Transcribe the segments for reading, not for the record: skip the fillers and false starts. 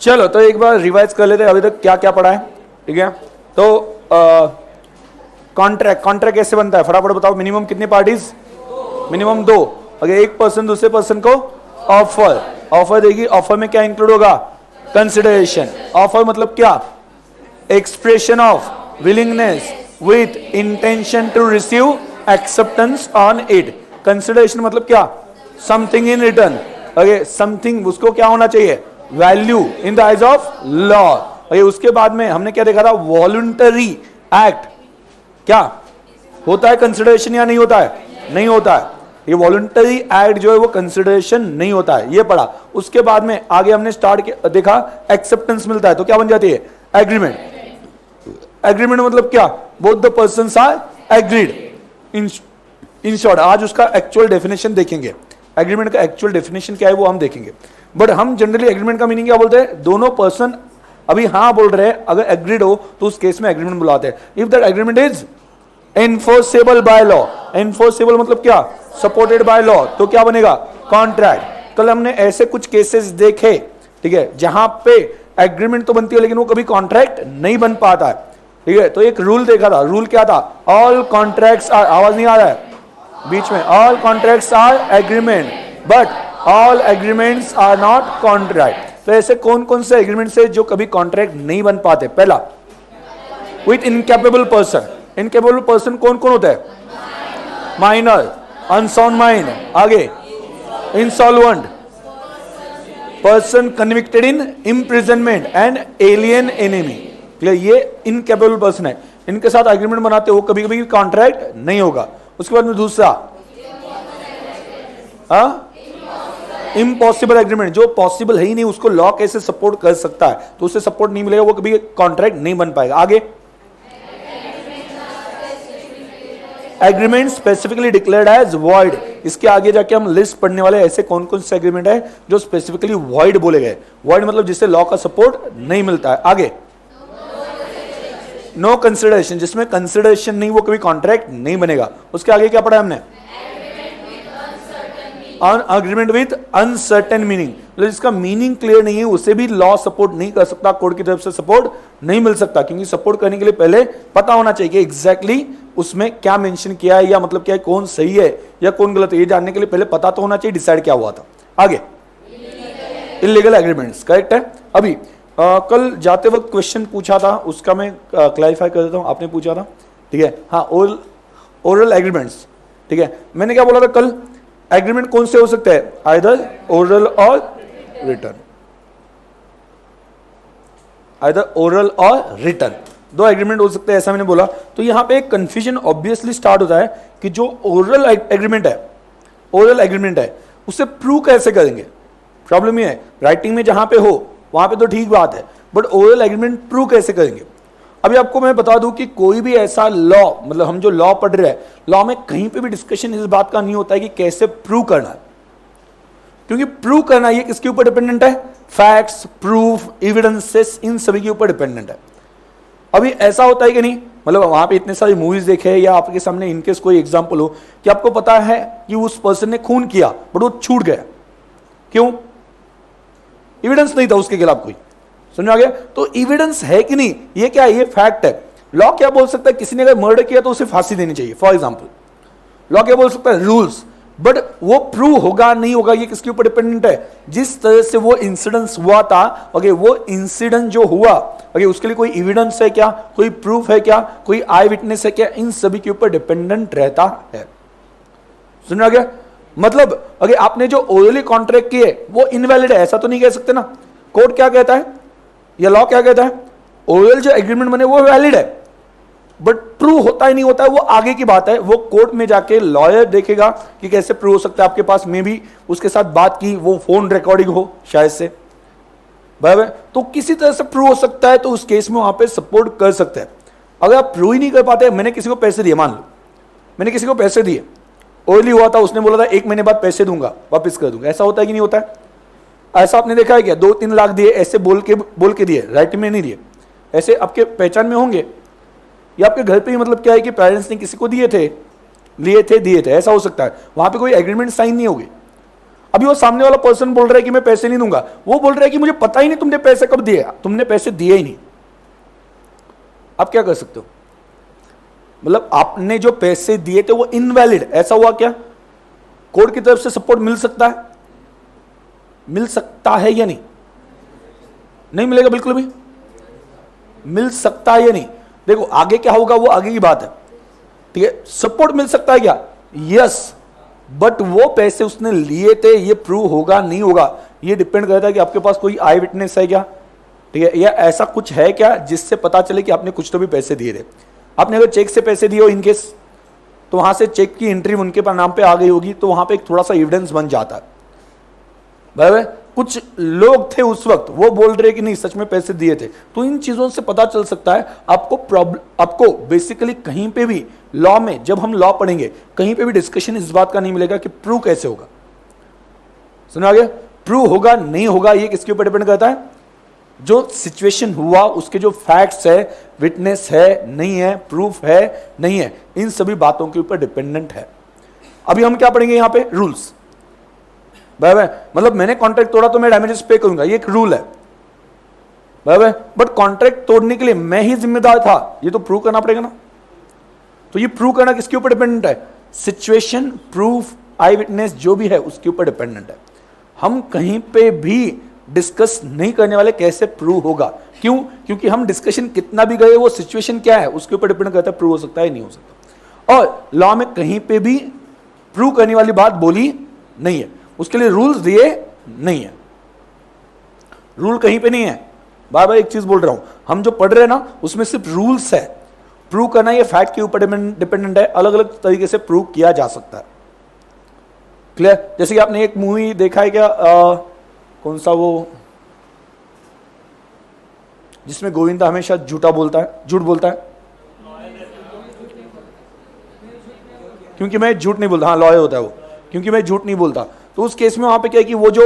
चलो तो एक बार रिवाइज कर लेते हैं अभी तक क्या क्या पढ़ा है, ठीक है। तो कॉन्ट्रैक्ट कैसे बनता है फटाफट बताओ। मिनिमम कितने पार्टीज? मिनिमम 2। अगर एक पर्सन दूसरे पर्सन को ऑफर देगी, ऑफर में क्या इंक्लूड होगा? कंसिडरेशन। ऑफर मतलब क्या? Expression of willingness with intention to receive acceptance on it. Consideration मतलब क्या? Something in return. Okay, something उसको क्या होना चाहिए? Value in the eyes of law. Okay, उसके बाद में हमने क्या देखा था? वॉलंटरी एक्ट क्या होता है? कंसिडरेशन या नहीं होता है? नहीं होता है। ये वॉलंटरी एक्ट जो है वो कंसिडरेशन नहीं होता है, ये पढ़ा। उसके बाद में आगे हमने स्टार्ट किया, देखा एक्सेप्टेंस मिलता है तो क्या बन जाती है? एग्रीमेंट। एग्रीमेंट मतलब क्या? Both the persons are agreed. In short आज उसका एक्चुअल डेफिनेशन देखेंगे। एग्रीमेंट का एक्चुअल डेफिनेशन क्या है वो हम देखेंगे। बट हम जनरली एग्रीमेंट का मीनिंग क्या बोलते हैं? दोनों पर्सन अभी हाँ बोल रहे हैं, अगर एग्रीड हो तो उस केस में एग्रीमेंट बुलाते हैं। If that agreement is enforceable by law. Enforceable मतलब क्या? सपोर्टेड बाय लॉ, तो क्या बनेगा? कॉन्ट्रैक्ट। कल हमने ऐसे कुछ केसेस देखे, ठीक है, जहां पे एग्रीमेंट तो बनती है लेकिन वो कभी कॉन्ट्रैक्ट नहीं बन पाता है, ठीक है। तो एक रूल देखा था। रूल क्या था? ऑल कॉन्ट्रैक्ट्स आर, आवाज नहीं आ रहा है बीच में, all contracts are agreement but all agreements are not contract. तो ऐसे कौन कौन से एग्रीमेंट है जो कभी कॉन्ट्रैक्ट नहीं बन पाते? पहला, with incapable person. Incapable person कौन कौन होता है? माइनर, अनसाउंड माइंड, आगे insolvent, person convicted in imprisonment and alien enemy. Clear? ये इनकेपेबल पर्सन है, इनके साथ एग्रीमेंट बनाते हो कभी कभी कॉन्ट्रैक्ट नहीं होगा। उसके बाद में दूसरा इम्पॉसिबल एग्रीमेंट, जो पॉसिबल है ही नहीं उसको लॉ कैसे सपोर्ट कर सकता है, तो उससे सपोर्ट नहीं मिलेगा, वो कभी कॉन्ट्रैक्ट नहीं बन पाएगा। आगे agreement specifically declared as void. इसके आगे जाके हम लिस्ट पढ़ने वाले ऐसे कौन कौन से एग्रीमेंट है जो स्पेसिफिकली वॉइड बोले गए। वॉइड मतलब जिससे लॉ का सपोर्ट नहीं मिलता है। आगे नो कंसिडरेशन, जिसमें कंसिडरेशन नहीं वो कभी कॉन्ट्रैक्ट नहीं बनेगा। उसके आगे क्या पढ़ा हमने? अग्रीमेंट विथ अनसर्टेन मीनिंग, मतलब जिसका मीनिंग क्लियर नहीं है उसे भी लॉ सपोर्ट नहीं कर सकता, कोर्ट की तरफ से सपोर्ट नहीं मिल सकता, क्योंकि सपोर्ट करने के लिए पहले पता होना चाहिए कि एग्जैक्टली उसमें क्या मेंशन किया है, या मतलब क्या है, कौन सही है या कौन गलत है, ये जानने के लिए पहले पता तो होना चाहिए डिसाइड क्या हुआ था। आगे इलीगल एग्रीमेंट्स, करेक्ट है। अभी कल जाते वक्त क्वेश्चन पूछा था, उसका मैं क्लैरिफाई कर देता हूं। आपने पूछा था, ठीक है, हाँ, ओरल एग्रीमेंट्स, ठीक है। मैंने क्या बोला था कल? एग्रीमेंट कौन से हो सकते हैं? आइदर ओरल और रिटर्न, आइदर ओरल और रिटर्न, दो एग्रीमेंट हो सकते हैं, ऐसा मैंने बोला। तो यहां पे एक कंफ्यूजन ऑब्वियसली स्टार्ट होता है कि जो ओरल एग्रीमेंट है उसे प्रूव कैसे करेंगे? प्रॉब्लम ये है, राइटिंग में जहां पे हो वहां पे तो ठीक बात है, बट ओरल एग्रीमेंट प्रूव कैसे करेंगे? अभी आपको मैं बता दूं कि कोई भी ऐसा लॉ, मतलब हम जो लॉ पढ़ रहे हैं, लॉ में कहीं पे भी डिस्कशन इस बात का नहीं होता है कि कैसे प्रूव करना है, क्योंकि प्रूव करना ये किसके ऊपर डिपेंडेंट है? फैक्ट्स, प्रूफ, एविडेंसेस, इन सभी के ऊपर डिपेंडेंट है। अभी ऐसा होता है कि नहीं, मतलब वहां पे इतने सारी मूवीज देखे या आपके सामने इनकेस कोई एग्जांपल हो कि आपको पता है कि उस पर्सन ने खून किया बट वो छूट गया, क्यों? एविडेंस नहीं था उसके खिलाफ कोई, समझ आ गया? तो एविडेंस है कि नहीं, ये क्या है? ये फैक्ट है। लॉ क्या बोल सकता है? किसी ने अगर मर्डर किया तो उसे फांसी देनी चाहिए, फॉर एग्जांपल। लॉ क्या बोल सकता है? रूल्स। बट वो प्रूव होगा नहीं होगा ये किसके ऊपर डिपेंडेंट है? जिस तरह से वो इंसिडेंस हुआ था, ओके, वो इंसिडेंट जो हुआ, ओके, उसके लिए कोई एविडेंस है क्या? कोई प्रूफ है क्या? कोई आई विटनेस है क्या? इन सभी के ऊपर डिपेंडेंट रहता है। सुन रहा क्या? मतलब अगर आपने जो ओरली कॉन्ट्रैक्ट किए वो इनवैलिड है, ऐसा तो नहीं कह सकते ना। कोर्ट क्या कहता है या लॉ क्या कहता है? ओरल जो एग्रीमेंट बने वो वैलिड है, बट प्रूव होता ही नहीं होता है, वो आगे की बात है। वो कोर्ट में जाके लॉयर देखेगा कि कैसे प्रूव हो सकता है। आपके पास में भी उसके साथ बात की, वो फोन रिकॉर्डिंग हो शायद से, बराबर, तो किसी तरह से प्रूव हो सकता है, तो उस केस में वहां पे सपोर्ट कर सकते हैं। अगर आप प्रूव ही नहीं कर पाते, मैंने किसी को पैसे दिए, मान लो मैंने किसी को पैसे दिए, ओरली हुआ था, उसने बोला था 1 महीने बाद पैसे दूंगा, वापिस कर दूंगा, ऐसा होता है कि नहीं होता है? ऐसा आपने देखा है क्या? 2-3 लाख दिए, ऐसे बोल के दिए, राइटिंग में नहीं दिए, ऐसे आपके पहचान में होंगे, या आपके घर पे ही, मतलब क्या है कि पेरेंट्स ने किसी को दिए थे, लिए थे, दिए थे, ऐसा हो सकता है। वहां पे कोई एग्रीमेंट साइन नहीं होगी। अभी वो सामने वाला पर्सन बोल रहा है कि मैं पैसे नहीं दूंगा, वो बोल रहा है कि मुझे पता ही नहीं तुमने पैसे कब दिए, तुमने पैसे दिए ही नहीं। आप क्या कर सकते हो? मतलब आपने जो पैसे दिए थे वो इनवैलिड, ऐसा हुआ क्या? कोर्ट की तरफ से सपोर्ट मिल सकता है? मिल सकता है या नहीं? नहीं मिलेगा बिल्कुल भी। मिल सकता है या नहीं? देखो आगे क्या होगा वो आगे की बात है, ठीक है। सपोर्ट मिल सकता है क्या? यस, बट वो पैसे उसने लिए थे, ये प्रूव होगा नहीं होगा, ये डिपेंड करता है कि आपके पास कोई आई विटनेस है क्या, ठीक है, या ऐसा कुछ है क्या जिससे पता चले कि आपने कुछ तो भी पैसे दिए थे। आपने अगर चेक से पैसे दिए हो इनकेस, तो वहां से चेक की एंट्री उनके नाम पे आ गई होगी, तो वहां पे एक थोड़ा सा एविडेंस बन जाता है। बराबर, कुछ लोग थे उस वक्त वो बोल रहे कि नहीं सच में पैसे दिए थे, तो इन चीजों से पता चल सकता है। आपको बेसिकली कहीं पे भी लॉ में, जब हम लॉ पढ़ेंगे, कहीं पे भी डिस्कशन इस बात का नहीं मिलेगा कि प्रूव कैसे होगा। सुना गया? प्रूव होगा नहीं होगा ये किसके ऊपर डिपेंड करता है? जो सिचुएशन हुआ उसके जो फैक्ट्स है, विटनेस है नहीं है, प्रूफ है नहीं है, इन सभी बातों के ऊपर डिपेंडेंट है। अभी हम क्या पढ़ेंगे यहां पे? रूल्स। बराबर, मतलब मैंने कॉन्ट्रैक्ट तोड़ा तो मैं डैमेजेस पे करूंगा, ये एक रूल है। बराबर, बट कॉन्ट्रैक्ट तोड़ने के लिए मैं ही जिम्मेदार था, ये तो प्रूव करना पड़ेगा ना। तो ये प्रूव करना किसके ऊपर डिपेंडेंट है? सिचुएशन, प्रूफ, आई विटनेस जो भी है उसके ऊपर डिपेंडेंट है। हम कहीं पे भी डिस्कस नहीं करने वाले कैसे प्रूव होगा। क्यों? क्योंकि हम डिस्कशन कितना भी गए, वो सिचुएशन क्या है उसके ऊपर डिपेंड करता है, प्रूव हो सकता है नहीं हो सकता। और लॉ में कहीं पे भी प्रूव करने वाली बात बोली नहीं है, उसके लिए रूल्स दिए नहीं है, रूल कहीं पे नहीं है। बार बार एक चीज बोल रहा हूं, हम जो पढ़ रहे हैं ना उसमें सिर्फ रूल्स है। प्रूव करना ये फैक्ट के ऊपर डिपेंडेंट है, अलग अलग तरीके से प्रूव किया जा सकता है। क्लियर? जैसे कि आपने एक मूवी देखा है क्या, कौन सा वो, जिसमें गोविंदा हमेशा झूठ बोलता है, क्योंकि मैं झूठ नहीं बोलता, हाँ लॉयर होता है वो, क्योंकि मैं झूठ नहीं बोलता। तो उस केस में वहां पे क्या है कि वो जो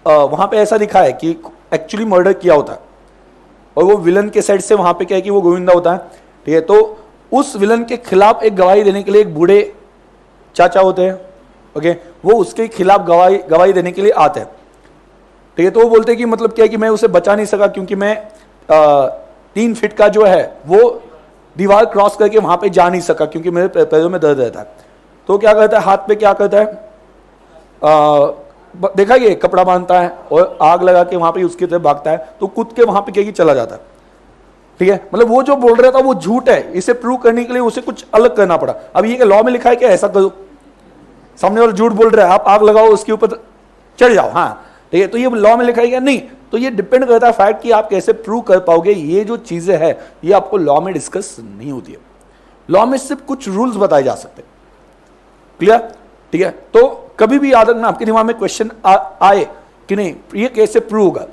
वहां पे ऐसा दिखा है कि एक्चुअली मर्डर किया होता है, और वो विलन के साइड से वहां पे क्या है कि वो गोविंदा होता है, ठीक है। तो उस विलन के खिलाफ एक गवाही देने के लिए एक बूढ़े चाचा होते हैं, ओके, वो उसके खिलाफ गवाही देने के लिए आते हैं, ठीक है। तो वो बोलते हैं कि मतलब क्या है कि मैं उसे बचा नहीं सका, क्योंकि मैं 3 फीट का जो है वो दीवार क्रॉस करके वहां पे जा नहीं सका, क्योंकि मेरे पैरों में दर्द रहता है। तो क्या करता है, हाथ पे क्या करता है, देखा ये कपड़ा बांधता है और आग लगा के वहां पे उसकी तरफ भागता है, तो कूद के वहां पे क्या चला जाता है, ठीक है। मतलब वो जो बोल रहा था वो झूठ है, इसे प्रूव करने के लिए उसे कुछ अलग करना पड़ा। अब ये लॉ में लिखा है कि ऐसा करो, सामने वाला झूठ बोल रहा है, आप आग लगाओ उसके ऊपर चढ़ जाओ, हाँ ठीक है। तो ये लॉ में लिखा है क्या? नहीं। तो ये डिपेंड करता है फैक्ट कि आप कैसे प्रूव कर पाओगे। ये जो चीजें है ये आपको लॉ में डिस्कस नहीं होती है। लॉ में सिर्फ कुछ रूल्स बताए जा सकते हैं। क्लियर? ठीक है। तो कभी भी याद रखना, आपके दिमाग में क्वेश्चन आए कि नहीं ये कैसे प्रूव होगा,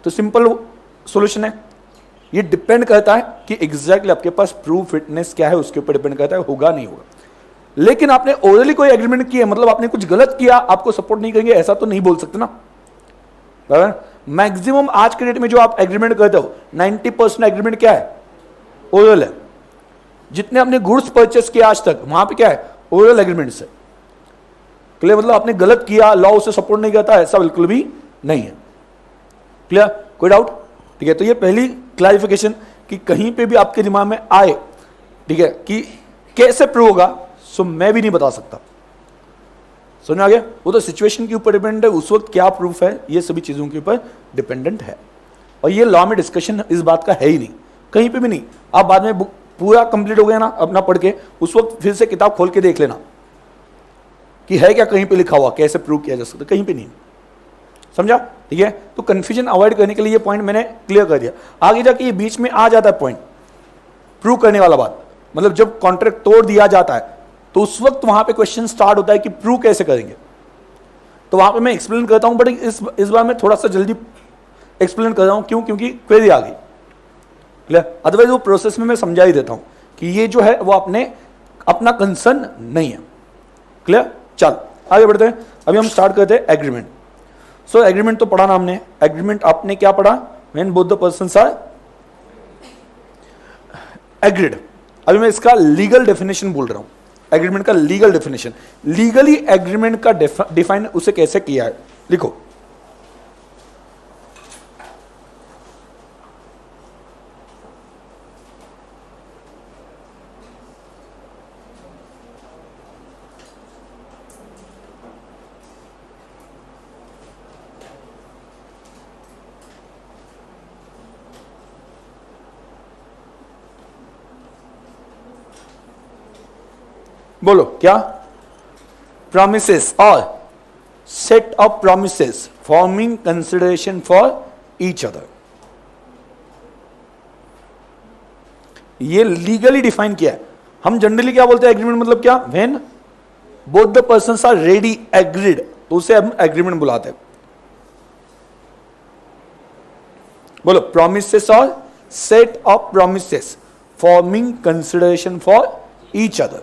तो सिंपल सॉल्यूशन है, ये डिपेंड करता है कि एग्जैक्टली आपके पास प्रूफ फिटनेस क्या है, उसके ऊपर डिपेंड करता है होगा नहीं होगा। लेकिन आपने ओरली कोई एग्रीमेंट किया, मतलब आपने कुछ गलत किया, आपको सपोर्ट नहीं करेंगे ऐसा तो नहीं बोल सकते ना। मैक्सिमम आज के डेट में जो आप एग्रीमेंट करते हो 90% एग्रीमेंट क्या है? ओरल है। जितने आपने गुड्स परचेस किया आज तक वहां पे क्या है? ओरल एग्रीमेंट से। क्लियर? मतलब आपने गलत किया, लॉ उसे सपोर्ट नहीं करता, ऐसा बिल्कुल भी नहीं है। क्लियर? कोई डाउट? ठीक है। तो ये पहली क्लैरिफिकेशन कि कहीं पे भी आपके दिमाग में आए, ठीक है, कि कैसे प्रूव होगा, सो मैं भी नहीं बता सकता। समझ आ गया? वो तो सिचुएशन के ऊपर डिपेंडेंट है, उस वक्त क्या प्रूफ है, ये सभी चीजों के ऊपर डिपेंडेंट है। और ये लॉ में डिस्कशन इस बात का है ही नहीं, कहीं पे भी नहीं। आप बाद में बुक पूरा कंप्लीट हो गया ना अपना पढ़ के, उस वक्त फिर से किताब खोल के देख लेना कि है क्या कहीं पे लिखा हुआ कैसे प्रूव किया जा सकता, कहीं पे नहीं। समझा? ठीक है। तो कंफ्यूजन अवॉइड करने के लिए ये पॉइंट मैंने क्लियर कर दिया। आगे जाके ये बीच में आ जाता है पॉइंट प्रूव करने वाला बात, मतलब जब कॉन्ट्रैक्ट तोड़ दिया जाता है तो उस वक्त वहां पे क्वेश्चन स्टार्ट होता है कि प्रूव कैसे करेंगे। तो वहां पे मैं एक्सप्लेन करता हूं, बट इस बार मैं थोड़ा सा जल्दी एक्सप्लेन कर रहा हूं। क्यों? क्योंकि क्वेरी आ गई। क्लियर? अदरवाइज वो प्रोसेस में मैं समझा ही देता हूं कि ये जो है वो अपना कंसर्न नहीं है। क्लियर? चल आगे बढ़ते हैं। अभी हम स्टार्ट करते हैं एग्रीमेंट। सो एग्रीमेंट तो पढ़ा ना हमने। एग्रीमेंट आपने क्या पढ़ा? When both the persons are agreed. अभी मैं इसका लीगल डेफिनेशन बोल रहा हूं। एग्रीमेंट का लीगल डेफिनेशन, लीगली एग्रीमेंट का डिफाइन उसे कैसे किया है। लिखो। बोलो क्या? promises or set of promises forming consideration for each other. ये लीगली डिफाइन किया है। हम जनरली क्या बोलते हैं एग्रीमेंट मतलब क्या? When both the persons are ready agreed, तो उसे हम एग्रीमेंट बुलाते हैं। बोलो promises और set of promises forming consideration for each other.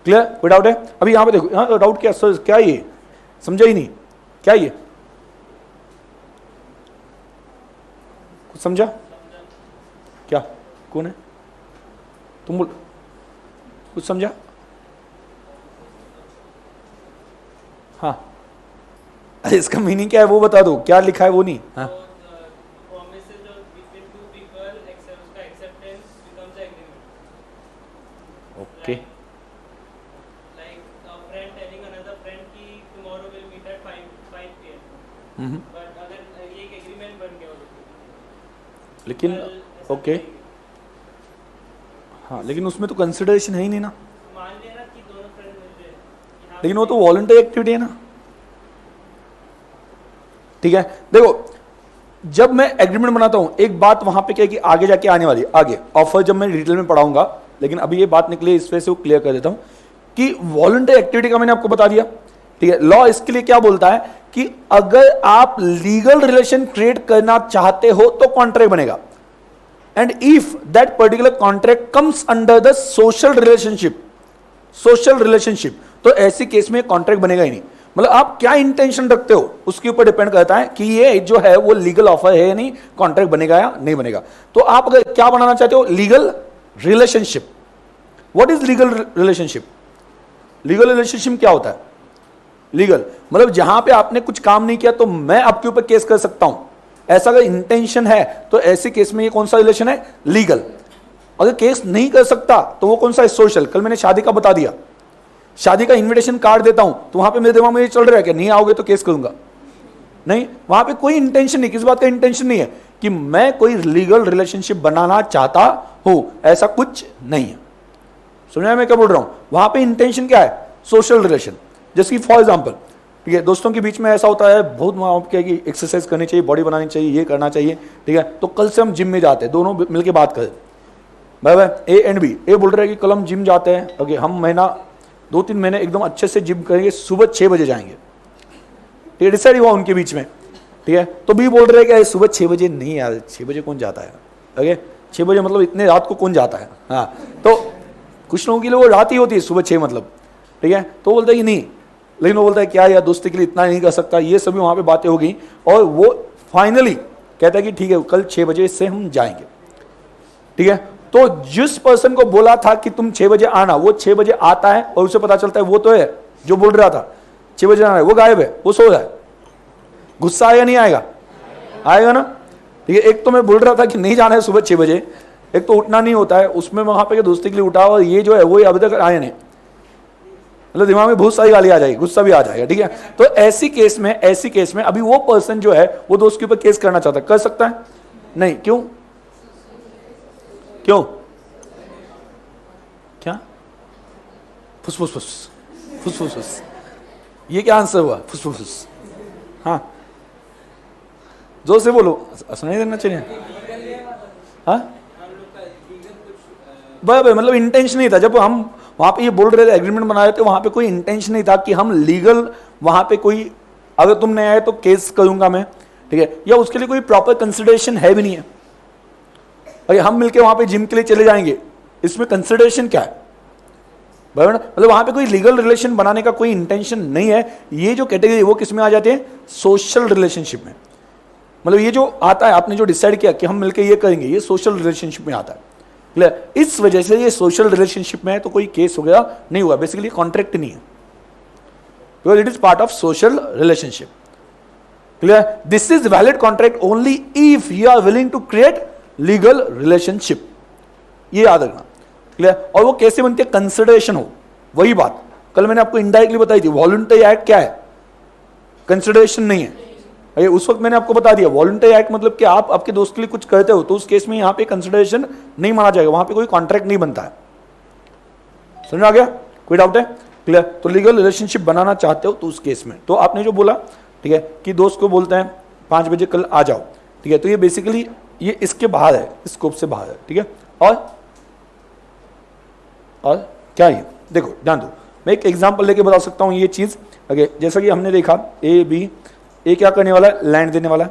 Clear? कोई डाउट है? अभी यहां पे देखो, यहां डाउट क्या सर, क्या ये समझा ही नहीं, क्या ये कुछ समझा? क्या कौन है? तुम बोल, कुछ समझा? हाँ, अरे इसका मीनिंग क्या है वो बता दो, क्या लिखा है वो नहीं। हाँ ओके लेकिन ओके हाँ, लेकिन उसमें तो कंसिडरेशन है ही नहीं ना। मान लेना कि दोनों फ्रेंड मिल रहे हैं, लेकिन वो तो वॉलंटरी एक्टिविटी है ना। ठीक है, देखो जब मैं एग्रीमेंट बनाता हूं, एक बात वहां पे क्या है कि आगे जाके आने वाली, आगे ऑफर जब मैं डिटेल में पढ़ाऊंगा, लेकिन अभी ये बात निकली इस वजह से वो क्लियर कर देता हूं कि वॉलंटरी एक्टिविटी का मैंने आपको बता दिया। ठीक है, लॉ इसके लिए क्या बोलता है कि अगर आप लीगल रिलेशन क्रिएट करना चाहते हो तो कॉन्ट्रैक्ट बनेगा, and if that particular contract comes under the social relationship, तो ऐसे केस में कॉन्ट्रैक्ट बनेगा ही नहीं। मतलब आप क्या इंटेंशन रखते हो उसके ऊपर डिपेंड करता है कि ये जो है वो लीगल ऑफर है या नहीं, कॉन्ट्रैक्ट बनेगा या नहीं बनेगा। तो आप अगर क्या बनाना चाहते हो? Legal relationship. What is legal relationship? Legal relationship क्या होता है? लीगल मतलब जहां पे आपने कुछ काम नहीं किया तो मैं आपके ऊपर केस कर सकता हूं, ऐसा अगर इंटेंशन है तो ऐसे केस में ये कौन सा रिलेशन है? लीगल। अगर केस नहीं कर सकता तो वो कौन सा है? सोशल। कल मैंने शादी का बता दिया, शादी का इनविटेशन कार्ड देता हूं तो वहां पे मेरे दिमाग में ये चल रहा है कि नहीं आओगे तो केस करूंगा, नहीं, वहां पे कोई इंटेंशन नहीं, किस बात का इंटेंशन नहीं है कि मैं कोई लीगल रिलेशनशिप बनाना चाहता हूं, ऐसा कुछ नहीं है। सुनिए मैं क्या बोल रहा हूं, वहां पे इंटेंशन क्या है? Social relation. जैसे कि फॉर एग्जाम्पल, ठीक है, दोस्तों के बीच में ऐसा होता है, बहुत वहां क्या कि एक्सरसाइज करनी चाहिए, बॉडी बनानी चाहिए, ये करना चाहिए, ठीक है, तो कल से हम जिम में जाते हैं, दोनों मिलकर बात करें, भाई भाई ए एंड बी। ए बोल रहे हैं कि कल हम जिम जाते हैं, ओके, हम महीना 2-3 महीने एकदम अच्छे से जिम करेंगे, सुबह 6 बजे जाएंगे, ठीक है, डिसाइड हुआ उनके बीच में, ठीक है। तो बी बोल रहे हैं कि सुबह 6 बजे नहीं यार, 6 बजे कौन जाता है, ओके, 6 बजे मतलब इतने रात को कौन जाता है, हाँ, तो कुछ लोगों के लिए वो रात ही होती है, सुबह 6 मतलब, ठीक है। तो बोलता है कि नहीं, लेकिन वो बोलता है क्या यार दोस्ती के लिए इतना नहीं कर सकता, ये सभी वहां पे बातें हो गई, और वो फाइनली कहता है कि ठीक है कल 6 बजे से हम जाएंगे, ठीक है। तो जिस पर्सन को बोला था कि तुम 6 बजे आना, वो 6 बजे आता है और उसे पता चलता है वो तो है जो बोल रहा था 6 बजे आना है, वो गायब है, वो सो रहा है। गुस्सा आएगा नहीं आएगा? आएगा ना, ठीक है। एक तो मैं बोल रहा था कि नहीं जाना है सुबह 6 बजे, एक तो उठना नहीं होता है, उसमें वहां पे दोस्ती के लिए उठा, और ये जो है वो अभी तक आया नहीं, मतलब दिमाग में बहुत सारी गाली आ जाएगी, गुस्सा भी आ जाएगा, ठीक है। तो ऐसी केस में अभी वो पर्सन जो है वो दोस्त के ऊपर केस करना चाहता है, कर सकता है? नहीं, क्यों? क्यों? क्या? फुस, ये क्या आंसर हुआ? फुस, हाँ, जोर से बोलो, सुनाई देना चाहिए। हाँ, भाई मतलब इंटेंशन नहीं था, जब हम वहां पे ये बोल रहे थे, एग्रीमेंट बना रहे थे, वहां पे कोई इंटेंशन नहीं था कि हम लीगल, वहां पे कोई अगर तुम नहीं आए तो केस करूंगा मैं, ठीक है, या उसके लिए कोई प्रॉपर कंसिडरेशन है भी नहीं है। अरे हम मिलके वहां पे जिम के लिए चले जाएंगे, इसमें कंसिडरेशन क्या है? बराबर, मतलब वहां पे कोई लीगल रिलेशन बनाने का कोई इंटेंशन नहीं है। ये जो कैटेगरी वो किस में आ जाते हैं? सोशल रिलेशनशिप में। मतलब ये जो आता है, आपने जो डिसाइड किया कि हम मिलके ये करेंगे, ये सोशल रिलेशनशिप में आता है, क्लियर। इस वजह से ये सोशल रिलेशनशिप में है, तो कोई केस वगैरह नहीं हुआ, बेसिकली कॉन्ट्रैक्ट नहीं है, because it is part of social relationship. Clear? This is valid contract only if you are willing to create legal relationship, ये याद रखना। क्लियर? और वो कैसे बनती है? कंसिडरेशन हो, वही बात कल मैंने आपको इनडायरेक्टली बताई थी। वॉलंटरी एक्ट क्या है? कंसिडरेशन नहीं है। उस वक्त मैंने आपको बता दिया वॉलंटरी एक्ट मतलब कि आप आपके दोस्त के लिए कुछ करते हो तो उस केस में यहां पे कंसिडरेशन नहीं माना जाएगा, वहां पे कोई कॉन्ट्रैक्ट नहीं बनता है। समझ में आ गया? कोई डाउट है? क्लियर? तो लीगल रिलेशनशिप बनाना चाहते हो तो उस केस में, तो आपने जो बोला ठीक है कि दोस्त को बोलते हैं 5 बजे कल आ जाओ, ठीक है, तो ये बेसिकली ये इसके बाहर है, स्कोप से बाहर है। ठीक है? और क्या ये देखो ध्यान दो, मैं एक एग्जांपल लेके बता सकता हूं ये चीज। ओके, जैसा कि हमने देखा ए बी, ए क्या करने वाला है? लैंड देने वाला है।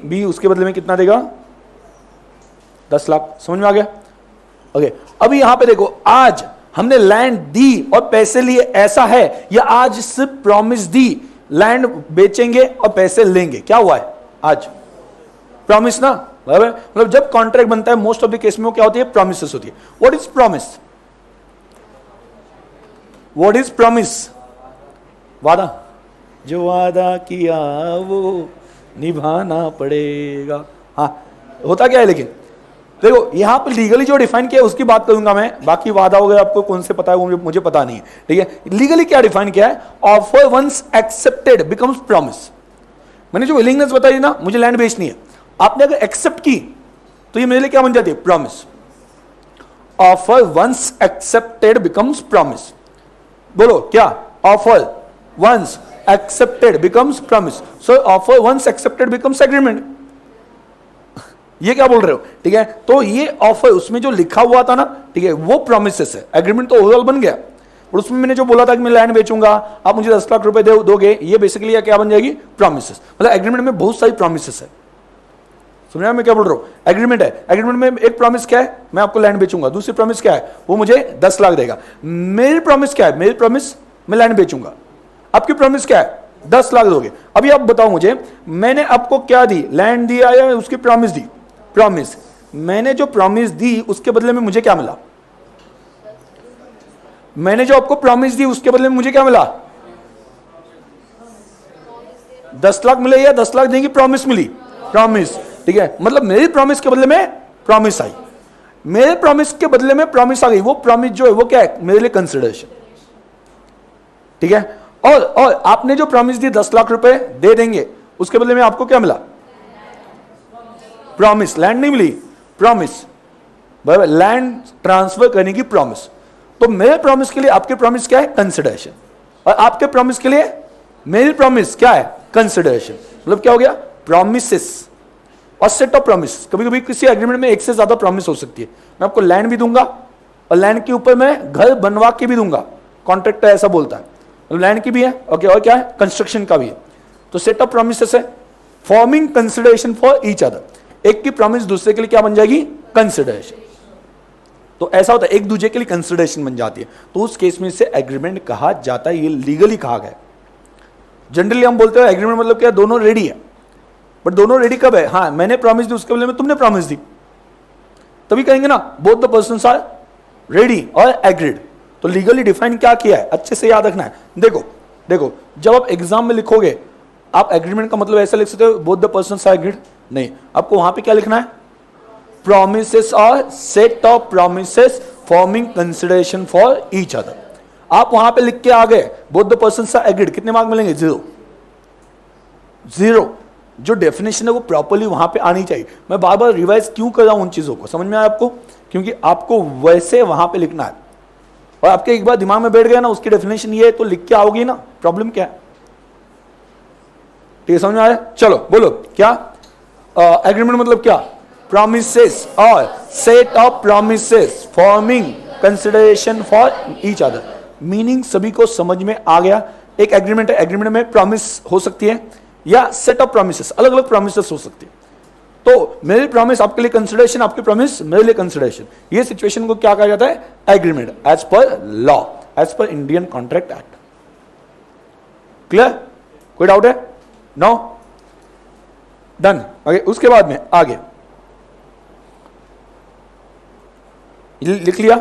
बी उसके बदले में कितना देगा? 10 लाख। समझ में आ गया? ओके, अभी यहां पे देखो, आज हमने लैंड दी और पैसे लिए, ऐसा है, या आज सिर्फ प्रॉमिस दी, लैंड बेचेंगे और पैसे लेंगे, क्या हुआ है? आज प्रॉमिस ना, बराबर? मतलब जब कॉन्ट्रैक्ट बनता है मोस्ट ऑफ द केस में वो क्या होती है? प्रॉमिसेस होती है। What is promise? What is promise? वादा। जो वादा किया वो निभाना पड़ेगा। हाँ, होता क्या है लेकिन देखो यहां पर लीगली जो डिफाइन किया है उसकी बात करूंगा मैं, बाकी वादा हो गया आपको कौन से पता है वो मुझे पता नहीं है। ठीक है, लीगली क्या डिफाइन किया है? Offer once accepted becomes promise. मैंने जो विलिंगनेस बताई ना, मुझे लैंड बेचनी है, आपने अगर एक्सेप्ट की तो ये मेरे लिए क्या बन जाती है? Promise. Offer once accepted becomes promise. बोलो क्या? Offer once accepted becomes promise. So offer once accepted becomes agreement. ये क्या बोल रहे हो? ठीक है, तो ये ऑफर उसमें जो लिखा हुआ था ना, ठीक है, वो प्रॉमिसेस है। एग्रीमेंट तो ओवरऑल बन गया, और उसमें मैंने जो बोला था कि मैं लैंड बेचूंगा, आप मुझे 10 लाख रुपए दोगे, ये बेसिकली क्या बन जाएगी? प्रॉमिसेस। मतलब एग्रीमेंट में बहुत सारी प्रॉमिसेस है। समझा मैं क्या बोल रहा हूं? एग्रीमेंट है, एग्रीमेंट में एक प्रॉमिस क्या है? मैं आपको लैंड बेचूंगा। दूसरी प्रॉमिस क्या है? वो मुझे 10 लाख देगा। मेरी प्रॉमिस क्या है? मेरी प्रॉमिस मैं लैंड बेचूंगा। आपकी प्रॉमिस क्या है? 10 लाख दोगे। अभी आप बताओ मुझे, मैंने आपको क्या दी? लैंड दिया या उसकी प्रॉमिस दी? प्रॉमिस। मैंने जो प्रॉमिस दी उसके बदले में मुझे क्या मिला? मैंने जो आपको प्रॉमिस दी उसके बदले में मुझे क्या मिला? 10 लाख मिले या 10 लाख देंगी प्रॉमिस मिली? प्रॉमिस। ठीक है, मतलब मेरी प्रॉमिस के बदले में प्रॉमिस आई, मेरे प्रॉमिस के बदले में प्रॉमिस आ गई। वो प्रॉमिस जो है वो क्या है? मेरे लिए कंसिडरेशन। ठीक है, और आपने जो प्रॉमिस दी 10 लाख रुपए दे देंगे, उसके बदले में आपको क्या मिला? प्रॉमिस। लैंड नहीं मिली, प्रॉमिस। बराबर, लैंड ट्रांसफर करने की प्रॉमिस। तो मेरे प्रॉमिस के लिए आपके प्रॉमिस क्या है? कंसिडरेशन। और आपके प्रॉमिस के लिए मेरी प्रॉमिस क्या है? कंसिडरेशन। मतलब क्या हो गया? प्रॉमिसेस और सेट ऑफ प्रॉमिस। कभी कभी किसी एग्रीमेंट में एक से ज्यादा प्रॉमिस हो सकती है। मैं आपको लैंड भी दूंगा और लैंड के ऊपर मैं घर बनवा के भी दूंगा, कॉन्ट्रैक्टर ऐसा बोलता है। मतलब लैंड की भी है, ओके, और क्या है? कंस्ट्रक्शन का भी है। तो सेट ऑफ प्रॉमिसेस है, forming consideration for each other. एक की प्रॉमिस दूसरे के लिए क्या बन जाएगी? कंसिडरेशन। तो ऐसा होता है, एक दूसरे के लिए कंसिडरेशन बन जाती है, तो उस केस में इसे एग्रीमेंट कहा जाता है। ये लीगली कहा गया। जनरली हम बोलते हैं एग्रीमेंट मतलब क्या? दोनों रेडी है। बट दोनों रेडी कब है? हाँ, मैंने प्रॉमिस दी, उसके बदले में तुमने प्रॉमिस दी, तभी कहेंगे ना both the persons are ready और एग्रीड। तो लीगली डिफाइन क्या किया है, अच्छे से याद रखना है। देखो जब आप एग्जाम में लिखोगे, आप एग्रीमेंट का मतलब ऐसा लिख सकते हो both the persons are agreed, नहीं, आपको वहां पे क्या लिखना है? प्रॉमिसेस और set of promises forming consideration for each other. आप वहां पे लिख के आ गए both the persons are agreed, कितने मार्क मिलेंगे? 0। जो डेफिनेशन है वो प्रॉपर्ली वहां पे आनी चाहिए। मैं बार बार रिवाइज क्यों कर रहा हूं उन चीजों को, समझ में आया आपको? क्योंकि आपको वैसे वहां पे लिखना है, और आपके एक बार दिमाग में बैठ गया ना उसकी डेफिनेशन ये है, तो लिख के आओगे ना, प्रॉब्लम क्या है? ठीक है, समझ में आ रहा है? चलो बोलो क्या एग्रीमेंट मतलब क्या? प्रॉमिसेस और set of promises forming consideration for each other. Meaning सभी को समझ में आ गया? एक एग्रीमेंट है, एग्रीमेंट में प्रॉमिस हो सकती है या सेट ऑफ प्रॉमिसेस, अलग अलग प्रॉमिसेस हो सकती है। तो मेरी प्रॉमिस आपके लिए कंसिडरेशन, आपकी प्रॉमिस मेरे लिए कंसिडरेशन। ये सिचुएशन को क्या कहा जाता है? Agreement, as per law, as per Indian contract act. Clear? कोई डाउट है? नो? डन। आगे उसके बाद में आगे लिख लिया?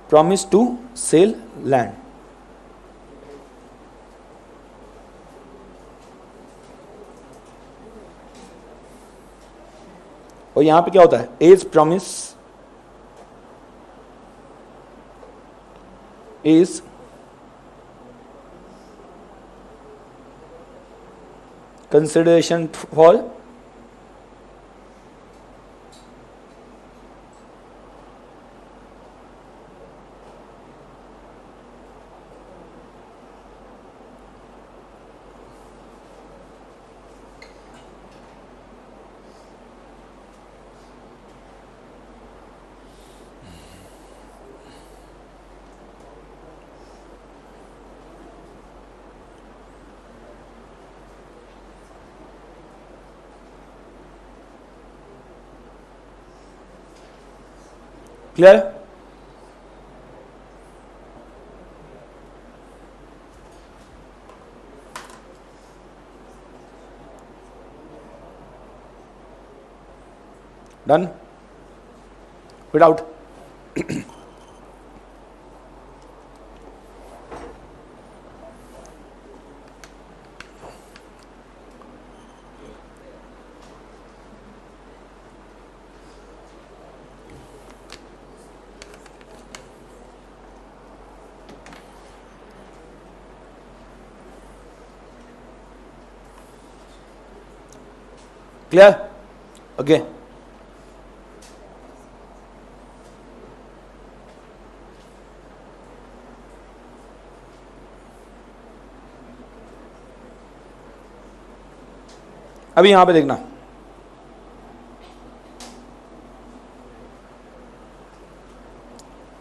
Promise to sell land. और यहां पे क्या होता है, as promise is consideration for clear. Done, without clear. Okay, अभी यहां पे देखना,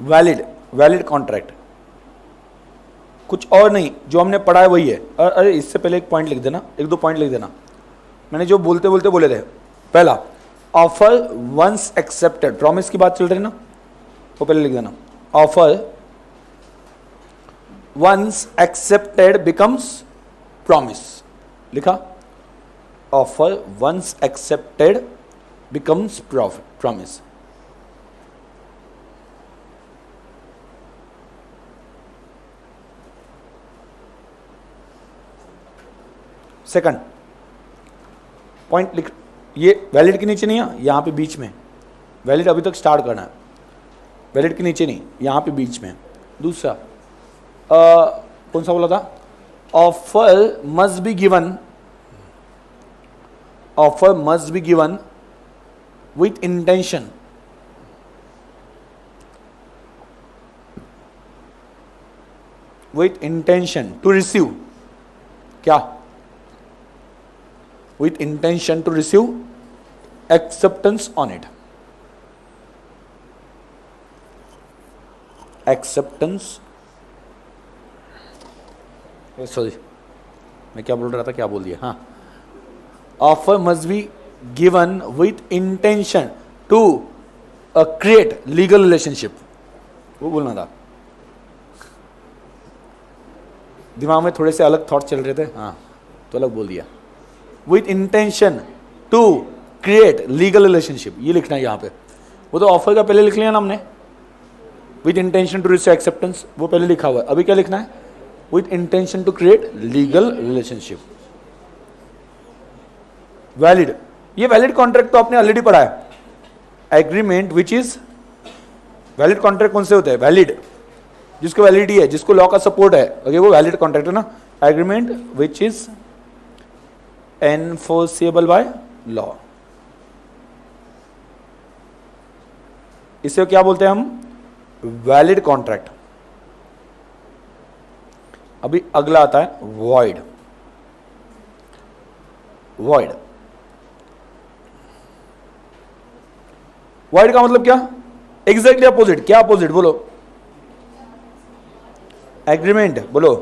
वैलिड कॉन्ट्रैक्ट कुछ और नहीं, जो हमने पढ़ा है वही है। अरे इससे पहले एक पॉइंट लिख देना, एक दो पॉइंट लिख देना। मैंने जो बोलते बोलते बोले थे, पहला ऑफर वंस एक्सेप्टेड, प्रॉमिस की बात चल रही है ना, वो पहले लिख देना। Offer once accepted becomes promise, लिखा। Offer once accepted becomes promise. Second point लिख, ये वैलिड के नीचे नहीं है, यहां पे बीच में। वैलिड अभी तक स्टार्ट करना है, वैलिड के नीचे नहीं, यहां पे बीच में। दूसरा कौन सा बोला था, offer must be given, offer must be given with intention, with intention to receive, क्या, with intention to receive acceptance on it, acceptance, sorry मैं क्या बोल रहा था, क्या बोल दिया, हाँ। Offer must be given with intention to create legal relationship, वो बोलना था। दिमाग में थोड़े से अलग थॉट चल रहे थे, हाँ तो अलग बोल दिया। With intention to create legal relationship, ये लिखना है यहाँ पे। वो तो ऑफर का पहले लिख लिया ना हमने, with intention to receive acceptance, वो पहले लिखा हुआ है। अभी क्या लिखना है, with intention to create legal relationship. Valid, ये वैलिड कॉन्ट्रैक्ट तो आपने ऑलरेडी पढ़ा है। Agreement which is valid contract कौन से होते हैं, वैलिड जिसको वैलिडिटी है, जिसको लॉ का सपोर्ट है, ओके, वो वैलिड कॉन्ट्रैक्ट है ना। Agreement which is enforceable by law, इसे क्या बोलते हैं हम, वैलिड कॉन्ट्रैक्ट। अभी अगला आता है वॉइड। वॉइड, वॉइड का मतलब क्या, एग्जैक्टली अपोजिट। क्या अपोजिट बोलो, एग्रीमेंट बोलो,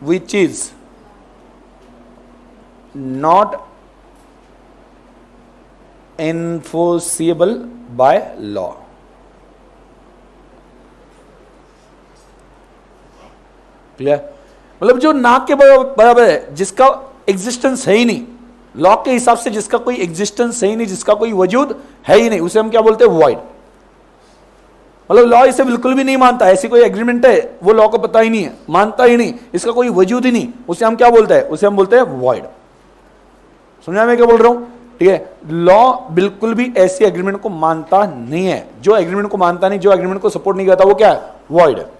which is not enforceable by law, clear. मतलब जो नाक के बराबर है, जिसका एग्जिस्टेंस है ही नहीं, लॉ के हिसाब से जिसका कोई एग्जिस्टेंस है ही नहीं, जिसका कोई वजूद है ही नहीं, उसे हम क्या बोलते हैं, वॉइड। मतलब लॉ इसे बिल्कुल भी नहीं मानता, ऐसी कोई एग्रीमेंट है वो लॉ को पता ही नहीं है, मानता ही नहीं, इसका कोई वजूद ही नहीं, उसे हम क्या बोलते हैं, उसे हम बोलते हैं वॉइड। समझा मैं क्या बोल रहा हूं? ठीक है, लॉ बिल्कुल भी ऐसी एग्रीमेंट को मानता नहीं है। जो एग्रीमेंट को मानता नहीं, जो एग्रीमेंट को सपोर्ट नहीं करता, वो क्या है, वॉइड है।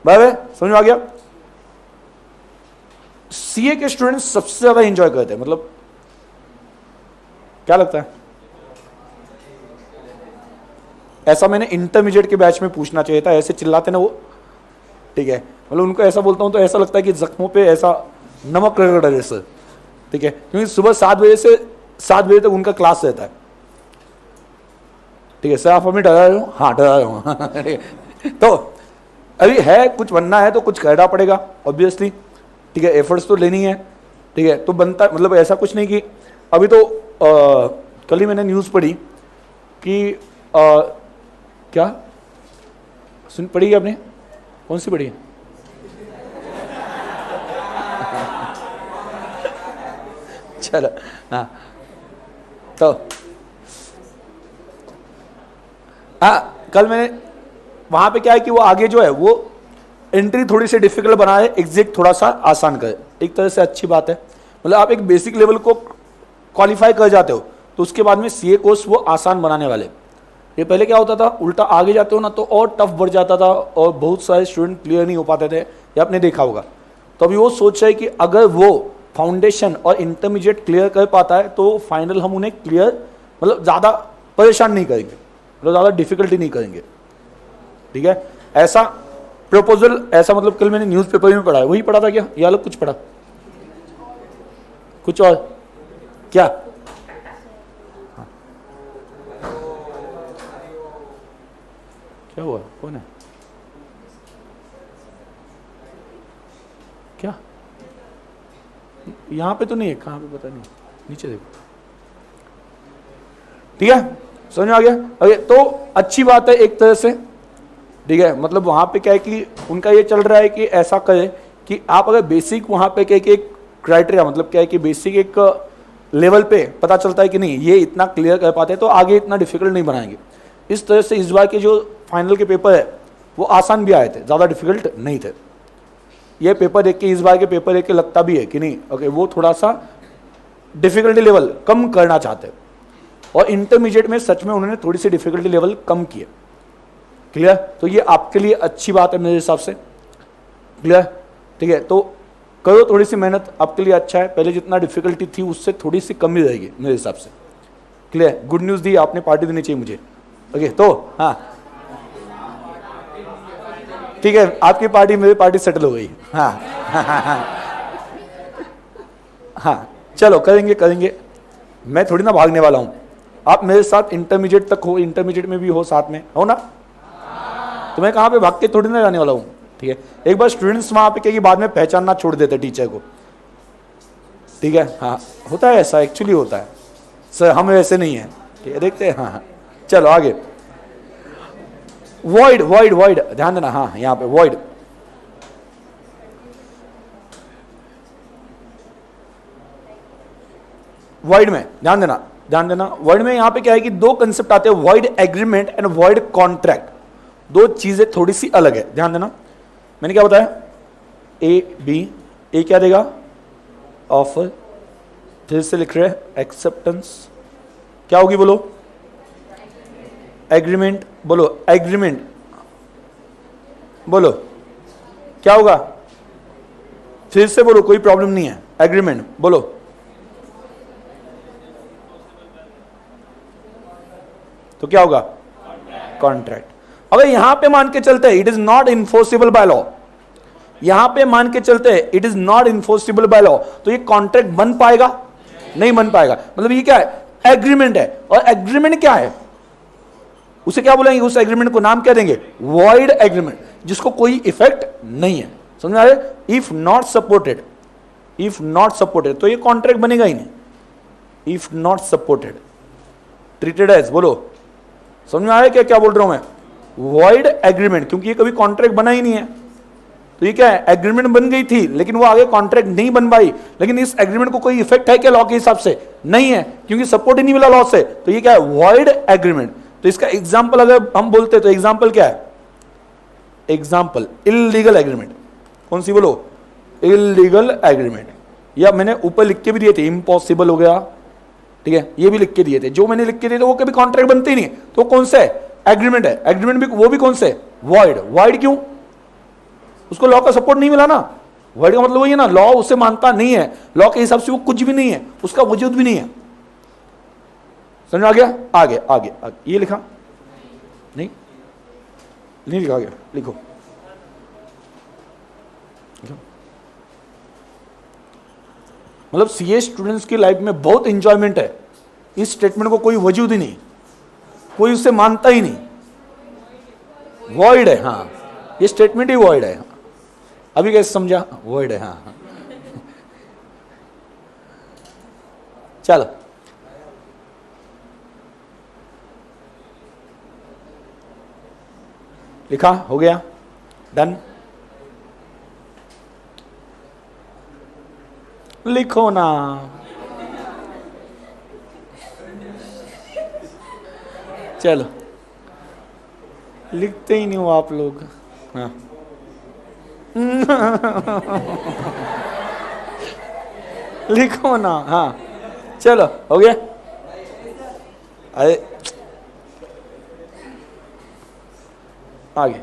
बाय समझ में आ गया? सीए के स्टूडेंट सबसे ज्यादा एंजॉय करते हैं, मतलब क्या लगता है? ऐसा मैंने इंटरमीडिएट के बैच में पूछना चाहिए था, ऐसे चिल्लाते ना वो, ठीक है, मतलब उनको ऐसा बोलता हूं तो ऐसा लगता है कि जख्मों पे ऐसा नमक रगड़ रहे जैसे, ठीक है, क्योंकि सुबह 7 बजे से 7 बजे तक उनका क्लास रहता है। ठीक है सर, आप हमें डरा रहे हो? हाँ डरा रहा हूं। तो अभी है, कुछ बनना है तो कुछ करना पड़ेगा ऑब्वियसली, ठीक है, एफर्ट्स तो लेनी है, ठीक है, तो बनता, मतलब ऐसा कुछ नहीं कि अभी तो कल ही मैंने न्यूज़ पढ़ी कि क्या सुन पढ़ी है आपने? कौन सी पढ़ी है? चलो हाँ, तो हाँ कल मैंने वहां पे क्या है कि वो आगे जो है वो एंट्री थोड़ी सी डिफिकल्ट बना है, एग्जिट थोड़ा सा आसान करे, एक तरह से अच्छी बात है। मतलब आप एक बेसिक लेवल को क्वालिफाई कर जाते हो तो उसके बाद में सीए कोर्स वो आसान बनाने वाले। ये पहले क्या होता था, उल्टा आगे जाते हो ना तो और टफ बढ़ जाता था और बहुत सारे स्टूडेंट क्लियर नहीं हो पाते थे, ये आपने देखा होगा। तो अभी वो सोच रहा है कि अगर वो फाउंडेशन और इंटरमीडिएट क्लियर कर पाता है तो फाइनल हम उन्हें क्लियर, मतलब ज़्यादा परेशान नहीं करेंगे, मतलब ज़्यादा डिफिकल्टी नहीं करेंगे, ठीक है। ऐसा प्रपोजल, ऐसा मतलब कल मैंने न्यूज़पेपर में पढ़ा है, वही पढ़ा था क्या या अलग कुछ पढ़ा? कुछ और क्या? हाँ। क्या हुआ, कौन है? क्या यहां पे तो नहीं है, कहां पे पता नहीं, नीचे देखो, ठीक है, समझ में आ गया? अरे तो अच्छी बात है एक तरह से, ठीक है, मतलब वहां पे क्या है कि उनका ये चल रहा है कि ऐसा करे कि आप अगर बेसिक वहां पे क्या एक क्राइटेरिया, मतलब क्या है कि बेसिक एक लेवल पे पता चलता है कि नहीं ये इतना क्लियर कर पाते हैं तो आगे इतना डिफिकल्ट नहीं बनाएंगे। इस तरह से इस बार के जो फाइनल के पेपर है वो आसान भी आए थे, ज़्यादा डिफिकल्ट नहीं थे। ये पेपर देख के, इस बार के पेपर देख के लगता भी है कि नहीं ओके वो थोड़ा सा डिफिकल्टी लेवल कम करना चाहते हैं, और इंटरमीडिएट में सच में उन्होंने थोड़ी सी डिफिकल्टी लेवल कम किए। क्लियर? तो ये आपके लिए अच्छी बात है मेरे हिसाब से। क्लियर? ठीक है, तो करो थोड़ी सी मेहनत, आपके लिए अच्छा है। पहले जितना डिफिकल्टी थी उससे थोड़ी सी कम ही रहेगी मेरे हिसाब से। क्लियर? गुड न्यूज़ दी आपने, पार्टी देनी चाहिए मुझे। ओके, तो हाँ ठीक है, आपकी पार्टी मेरी पार्टी सेटल हो गई। हाँ हाँ चलो करेंगे करेंगे, मैं थोड़ी ना भागने वाला हूँ। आप मेरे साथ इंटरमीडिएट तक हो, इंटरमीडिएट में भी हो, साथ में हो ना, तो मैं कहाँ पे भाग के थोड़ी ना जाने वाला हूँ। ठीक है, एक बार स्टूडेंट्स वहाँ पे कहेंगे, बाद में पहचानना छोड़ देते टीचर को। ठीक है, हाँ होता है ऐसा, एक्चुअली होता है सर, हम वैसे नहीं है। ठीक है, देखते हैं। हाँ हाँ चलो आगे। वॉइड वॉइड वॉइड, ध्यान देना, हाँ यहाँ पे वॉइड। वॉइड में ध्यान देना, ध्यान देना। वॉइड में यहाँ पे क्या है कि दो कंसेप्ट आते हैं, void agreement and void contract. दो चीजें थोड़ी सी अलग है, ध्यान देना। मैंने क्या बताया, ए बी, ए क्या देगा, ऑफर, फिर से लिख रहे हैं एक्सेप्टेंस, क्या होगी बोलो, एग्रीमेंट, बोलो एग्रीमेंट, बोलो क्या होगा, फिर से बोलो, कोई प्रॉब्लम नहीं है, एग्रीमेंट बोलो, तो क्या होगा, कॉन्ट्रैक्ट। अगर यहां पे मान के चलते हैं it is not enforceable by law, यहां पे मान के चलते हैं it is not enforceable by law, तो ये कॉन्ट्रैक्ट बन पाएगा, नहीं बन पाएगा। मतलब ये क्या है, एग्रीमेंट है, और एग्रीमेंट क्या है, उसे क्या बोलेंगे, उस एग्रीमेंट को नाम क्या देंगे, वॉइड एग्रीमेंट, जिसको कोई इफेक्ट नहीं है। समझ में आ रहा है? If not supported, if not supported, तो ये कॉन्ट्रैक्ट बनेगा ही नहीं। If not supported, treated as, बोलो समझ में आ रहा है क्या क्या बोल रहा हूं मैं, वॉइड एग्रीमेंट, क्योंकि ये कभी कॉन्ट्रैक्ट बना ही नहीं है। तो ये क्या है, एग्रीमेंट बन गई थी लेकिन वो आगे कॉन्ट्रैक्ट नहीं बन पाई, लेकिन इस एग्रीमेंट को कोई इफेक्ट है क्या लॉ के हिसाब से, नहीं है, क्योंकि सपोर्ट ही नहीं मिला लॉ से, तो ये क्या है, वॉइड एग्रीमेंट। तो इसका एग्जाम्पल अगर हम बोलते तो एग्जाम्पल क्या है? Example illegal agreement. कौन सी बोलो? Illegal agreement. या मैंने ऊपर लिख के भी दिए थे, इम्पॉसिबल हो गया, ठीक है, ये भी लिख के दिए थे। जो मैंने लिख के दिए थे वो कभी कॉन्ट्रैक्ट बनते ही नहीं, तो कौन सा है? एग्रीमेंट है। एग्रीमेंट भी वो भी कौन से? वॉइड। वॉइड क्यों? उसको लॉ का सपोर्ट नहीं मिला ना। वॉइड का मतलब वही है ना, लॉ उसे मानता नहीं है, लॉ के हिसाब से वो कुछ भी नहीं है, उसका वजूद भी नहीं है। समझ आ गया? आगे आगे आगे ये लिखा नहीं, नहीं लिखा गया, लिखो। मतलब सीए स्टूडेंट्स की लाइफ में बहुत इंजॉयमेंट है, इस स्टेटमेंट को कोई वजूद ही नहीं, कोई उसे मानता ही नहीं, वॉइड है। हाँ, ये स्टेटमेंट ही वॉइड है। अभी कैसे समझा? वॉइड है। हाँ, चलो लिखा, हो गया, डन। लिखो ना, चलो, लिखते ही नहीं हो आप लोग। हाँ लिखो ना। हाँ चलो, हो गया। अरे आगे,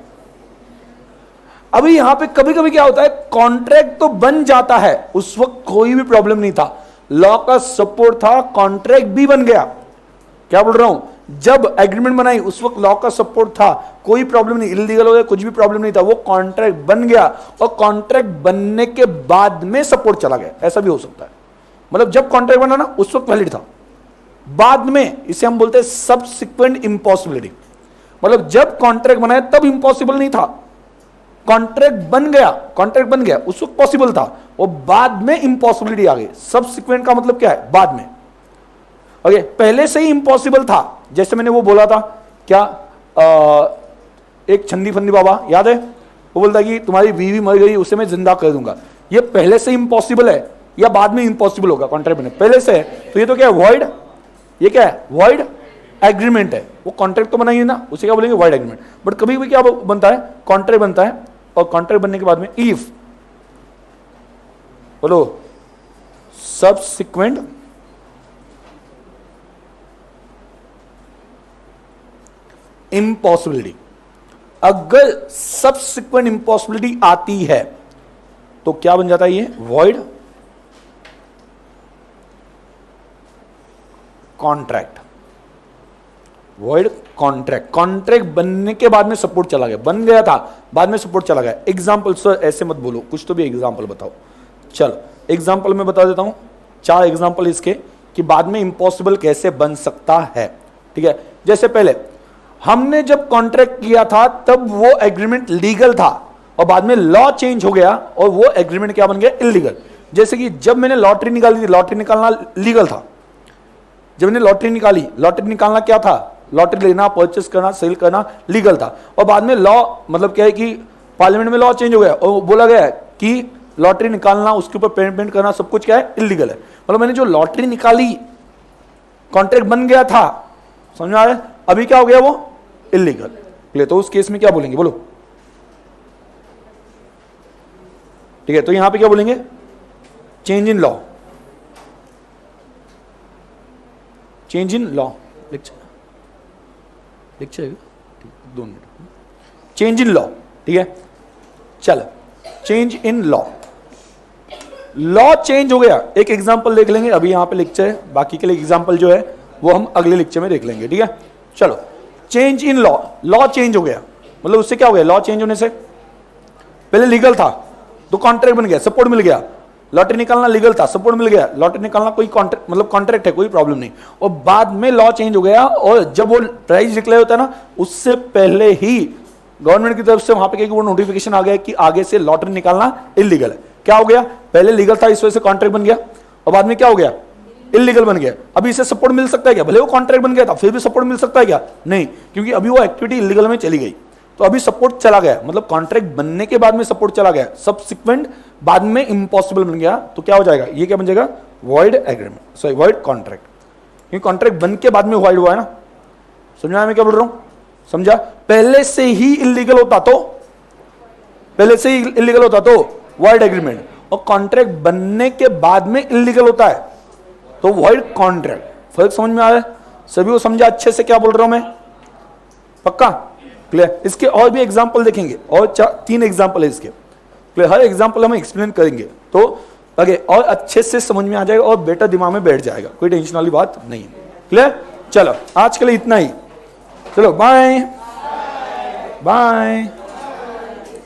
अभी यहां पे कभी कभी क्या होता है, कॉन्ट्रैक्ट तो बन जाता है, उस वक्त कोई भी प्रॉब्लम नहीं था, लॉ का सपोर्ट था, कॉन्ट्रैक्ट भी बन गया। क्या बोल रहा हूं? जब एग्रीमेंट बनाई उस वक्त लॉ का सपोर्ट था, कोई प्रॉब्लम नहीं, इलीगल हो गया, कुछ भी प्रॉब्लम नहीं था, वो कॉन्ट्रैक्ट बन गया, और कॉन्ट्रैक्ट बनने के बाद में सपोर्ट चला गया, ऐसा भी हो सकता है। मतलब जब कॉन्ट्रैक्ट बना ना उस वक्त वैलिड था, बाद में इसे हम बोलते हैं सबसिक्वेंट इम्पॉसिबिलिटी। मतलब जब कॉन्ट्रैक्ट बनाया तब इम्पॉसिबल नहीं था, कॉन्ट्रैक्ट बन गया उस वक्त पॉसिबल था, और बाद में इम्पॉसिबिलिटी आ गई। सबसिक्वेंट का मतलब क्या है? बाद में। ओके, पहले से ही इम्पॉसिबल था, जैसे मैंने वो बोला था क्या, एक छंदी फंदी बाबा याद है, वो बोलता कि तुम्हारी बीवी मर गई, उसे मैं जिंदा कर दूंगा। ये पहले से इम्पॉसिबल है या बाद में इम्पॉसिबल होगा? कॉन्ट्रैक्ट बने पहले से है, तो ये तो क्या है? वॉइड। ये क्या है? वॉइड एग्रीमेंट है। वो कॉन्ट्रैक्ट तो बना ही ना, उसे क्या बोलेंगे? Void agreement. बट कभी भी क्या बनता है? कॉन्ट्रैक्ट बनता है, और कॉन्ट्रैक्ट बनने के बाद में इफ, बोलो, सबसिक्वेंट इम्पॉसिबिलिटी। अगर सबसिक्वेंट इम्पॉसिबिलिटी आती है तो क्या बन जाता है? ये void contract. Void contract. Contract बनने के बाद में सपोर्ट चला गया, बन गया था, बाद में सपोर्ट चला गया। एग्जाम्पल सर ऐसे मत बोलो, कुछ तो भी एग्जाम्पल बताओ। चलो एग्जाम्पल मैं बता देता हूं, 4 एग्जाम्पल इसके, कि बाद में इम्पॉसिबल कैसे बन सकता है। ठीक है, जैसे पहले हमने जब कॉन्ट्रैक्ट किया था तब वो एग्रीमेंट लीगल था, और बाद में लॉ चेंज हो गया और वो एग्रीमेंट क्या बन गया? इलीगल। जैसे कि जब मैंने लॉटरी निकाली थी, लॉटरी निकालना लीगल था। जब मैंने लॉटरी निकाली, लॉटरी निकालना क्या था? लॉटरी लेना, परचेस करना, सेल करना लीगल था, और बाद में लॉ मतलब क्या है कि पार्लियामेंट में लॉ चेंज हो गया और बोला गया कि लॉटरी निकालना, उसके ऊपर पेमेंट करना, सब कुछ क्या है? इलीगल है। मतलब मैंने जो लॉटरी निकाली, कॉन्ट्रैक्ट बन गया था, समझ में आ रहा है? अभी क्या हो गया? वो इलीगल। तो उस केस में क्या बोलेंगे? बोलो। ठीक है, तो यहां पे क्या बोलेंगे? Change in law. Change in law lecture 2 minute. Change in law, ठीक है, चलो change in law. Law change हो गया, एक एग्जांपल देख लेंगे, अभी यहां पे लेक्चर है, बाकी के लिए एग्जांपल जो है वो हम अगले लेक्चर में देख लेंगे। ठीक है, चलो change in law. Law change हो गया, मतलब उससे क्या हो गया? लॉ चेंज होने से पहले लीगल था तो कॉन्ट्रैक्ट बन गया, सपोर्ट मिल गया। लॉटरी निकालना लीगल था, सपोर्ट मिल गया। लॉटरी निकालना कोई कॉन्ट्रैक्ट मतलब कॉन्ट्रैक्ट है, कोई प्रॉब्लम नहीं। और बाद में लॉ चेंज हो गया, और जब वो प्राइस डिक्लेयर होता है ना, उससे पहले ही गवर्नमेंट की तरफ से वहां पे वो नोटिफिकेशन आ गया कि आगे से लॉटरी निकालना इलीगल है। क्या हो गया? पहले लीगल था, इस वजह से कॉन्ट्रैक्ट बन गया, और बाद में क्या हो गया? इलीगल बन गया। अभी इसे सपोर्ट मिल सकता है क्या? भले वो कॉन्ट्रैक्ट बन गया था, फिर भी सपोर्ट मिल सकता है क्या? नहीं, क्योंकि अभी वो एक्टिविटी इलीगल में चली गई, तो अभी सपोर्ट चला गया। मतलब कॉन्ट्रैक्ट बनने के बाद में सपोर्ट चला गया, सबसिक्वेंट बाद में इम्पॉसिबल बन गया, तो क्या हो जाएगा? ये क्या बन जाएगा? Void agreement, sorry void contract, क्योंकि कॉन्ट्रैक्ट बन के बाद में वॉइड हुआ है ना। समझ में आया मैं क्या बोल रहा हूं? समझा? पहले से ही इलीगल होता तो वॉइड एग्रीमेंट, और कॉन्ट्रैक्ट बनने के बाद में इलीगल होता है तो वॉइड कॉन्ट्रैक्ट। फर्क समझ में आया? सभी को समझा अच्छे से क्या बोल रहा हूं मैं? पक्का? क्लियर? इसके और भी एग्जांपल देखेंगे, और 3 एग्जांपल है इसके। क्लियर? हर एग्जांपल हम एक्सप्लेन करेंगे तो आगे और अच्छे से समझ में आ जाएगा और बेटर दिमाग में बैठ जाएगा, कोई टेंशन वाली बात नहीं है। क्लियर? चलो आज के लिए इतना ही, चलो बाय बाय।